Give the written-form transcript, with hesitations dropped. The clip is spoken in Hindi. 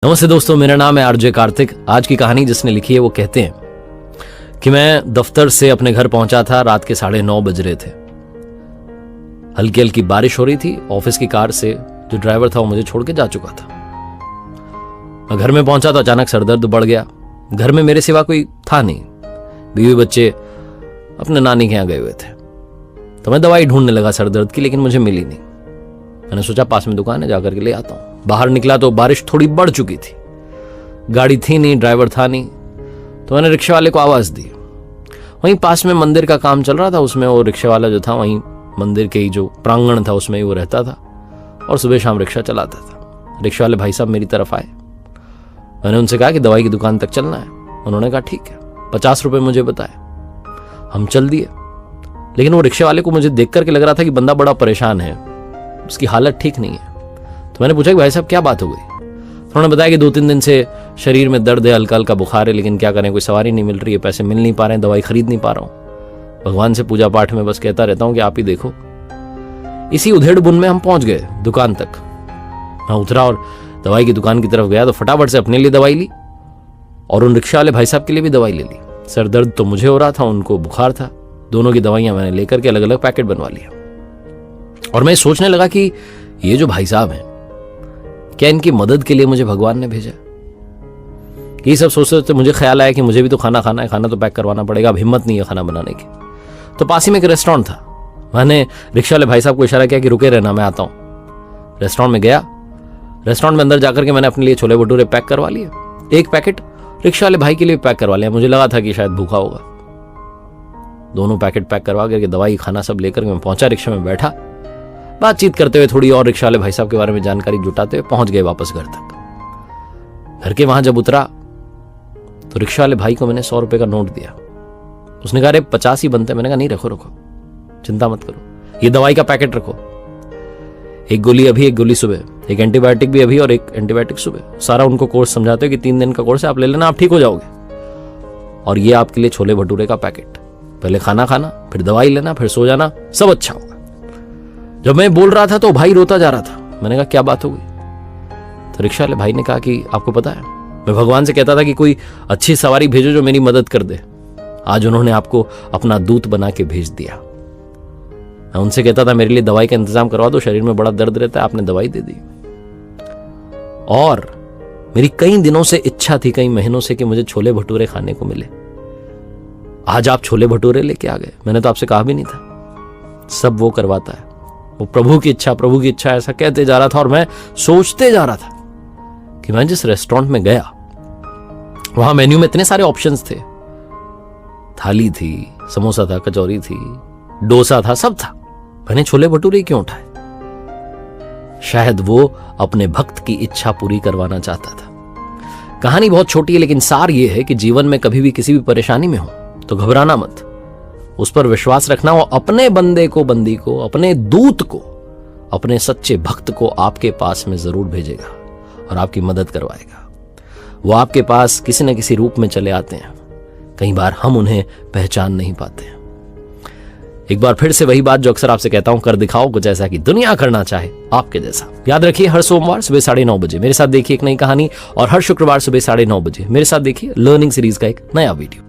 नमस्ते दोस्तों, मेरा नाम है आरजे कार्तिक। आज की कहानी जिसने लिखी है वो कहते हैं कि मैं दफ्तर से अपने घर पहुंचा था। रात के 9:30 बज रहे थे। हल्की हल्की बारिश हो रही थी। ऑफिस की कार से जो ड्राइवर था वो मुझे छोड़ के जा चुका था। मैं घर में पहुंचा तो अचानक सरदर्द बढ़ गया। घर में मेरे सिवा कोई था नहीं। बीवी बच्चे अपने नानी के यहाँ गए हुए थे। तो मैं दवाई ढूंढने लगा सरदर्द की, लेकिन मुझे मिली नहीं। मैंने सोचा पास में दुकान है, जाकर के ले आता हूं। बाहर निकला तो बारिश थोड़ी बढ़ चुकी थी। गाड़ी थी नहीं, ड्राइवर था नहीं। तो मैंने रिक्शे वाले को आवाज दी। वहीं पास में मंदिर का काम चल रहा था, उसमें वो रिक्शे वाला जो था वहीं मंदिर के ही जो प्रांगण था उसमें ही वो रहता था और सुबह शाम रिक्शा चलाता था। रिक्शे वाले भाई साहब मेरी तरफ आए। मैंने उनसे कहा कि दवाई की दुकान तक चलना है। उन्होंने कहा ठीक है। 50 रुपए मुझे बताए। हम चल दिए। लेकिन वो रिक्शे वाले को मुझे देख करके लग रहा था कि बंदा बड़ा परेशान है, उसकी हालत ठीक नहीं है। तो मैंने पूछा कि भाई साहब क्या बात हो गई। उन्होंने बताया कि 2-3 दिन से शरीर में दर्द है, हल्का हल्का बुखार है, लेकिन क्या करें, कोई सवारी नहीं मिल रही है, पैसे मिल नहीं पा रहे हैं, दवाई खरीद नहीं पा रहा हूँ। भगवान से पूजा पाठ में बस कहता रहता हूँ कि आप ही देखो। इसी उधेड़ बुन में हम पहुंच गए दुकान तक। मैं उतरा और दवाई की दुकान की तरफ गया तो फटाफट से अपने लिए दवाई ली और उन रिक्शा वाले भाई साहब के लिए भी दवाई ले ली। सर दर्द तो मुझे हो रहा था, उनको बुखार था। दोनों की दवाइयां मैंने लेकर के अलग अलग पैकेट बनवा लिया। और मैं सोचने लगा कि ये जो भाई साहब हैं, क्या इनकी मदद के लिए मुझे भगवान ने भेजा। ये सब सोचते सोचते मुझे ख्याल आया कि मुझे भी तो खाना खाना है, खाना तो पैक करवाना पड़ेगा। अब हिम्मत नहीं है खाना बनाने की। तो पास ही में एक रेस्टोरेंट था। मैंने रिक्शा वाले भाई साहब को इशारा किया कि रुके रहना, मैं आता हूं। रेस्टोरेंट में गया। रेस्टोरेंट में अंदर जाकर के मैंने अपने लिए छोले भटूरे पैक करवा लिए। एक पैकेट रिक्शा वाले भाई के लिए पैक करवा लिया। मुझे लगा था कि शायद भूखा होगा। दोनों पैकेट पैक करवा करके दवाई खाना सब लेकर मैं पहुंचा। रिक्शा में बैठा, बातचीत करते हुए थोड़ी और रिक्शा वाले भाई साहब के बारे में जानकारी जुटाते हुए पहुंच गए वापस घर तक। घर के वहां जब उतरा तो रिक्शा वाले भाई को मैंने 100 रुपए का नोट दिया। उसने कहा अरे 50 ही बनते। मैंने कहा नहीं, रखो रखो, चिंता मत करो, ये दवाई का पैकेट रखो। एक गोली अभी, एक गोली सुबह, एक एंटीबायोटिक भी अभी और एक एंटीबायोटिक सुबह। सारा उनको कोर्स समझाते हो कि 3 दिन का कोर्स है, आप ले लेना, आप ठीक हो जाओगे। और ये आपके लिए छोले भटूरे का पैकेट। पहले खाना खाना, फिर दवाई लेना, फिर सो जाना, सब अच्छा होगा। जब मैं बोल रहा था तो भाई रोता जा रहा था। मैंने कहा क्या बात हो गई। तो रिक्शा वाले भाई ने कहा कि आपको पता है, मैं भगवान से कहता था कि कोई अच्छी सवारी भेजो जो मेरी मदद कर दे। आज उन्होंने आपको अपना दूत बना के भेज दिया। मैं उनसे कहता था मेरे लिए दवाई का इंतजाम करवा दो, शरीर में बड़ा दर्द रहता है। आपने दवाई दे दी। और मेरी कई दिनों से इच्छा थी, कई महीनों से, कि मुझे छोले भटूरे खाने को मिले। आज आप छोले भटूरे लेके आ गए। मैंने तो आपसे कहा भी नहीं था। सब वो करवाता है, वो प्रभु की इच्छा, प्रभु की इच्छा, ऐसा कहते जा रहा था। और मैं सोचते जा रहा था कि मैं जिस रेस्टोरेंट में गया वहां मेन्यू में इतने सारे ऑप्शंस थे। थाली थी, समोसा था, कचौरी थी, डोसा था, सब था। मैंने छोले भटूरे क्यों उठाए? शायद वो अपने भक्त की इच्छा पूरी करवाना चाहता था। कहानी बहुत छोटी है, लेकिन सार ये है कि जीवन में कभी भी किसी भी परेशानी में हो तो घबराना मत, उस पर विश्वास रखना। वो अपने बंदे को, बंदी को, अपने दूत को, अपने सच्चे भक्त को आपके पास में जरूर भेजेगा और आपकी मदद करवाएगा। वो आपके पास किसी न किसी रूप में चले आते हैं। कई बार हम उन्हें पहचान नहीं पाते हैं। एक बार फिर से वही बात जो अक्सर आपसे कहता हूं, कर दिखाओ कुछ ऐसा कि दुनिया करना चाहे आपके जैसा। याद रखिए, हर सोमवार सुबह 9:30 बजे मेरे साथ देखिए एक नई कहानी, और हर शुक्रवार सुबह 9:30 बजे मेरे साथ देखिए लर्निंग सीरीज का एक नया वीडियो।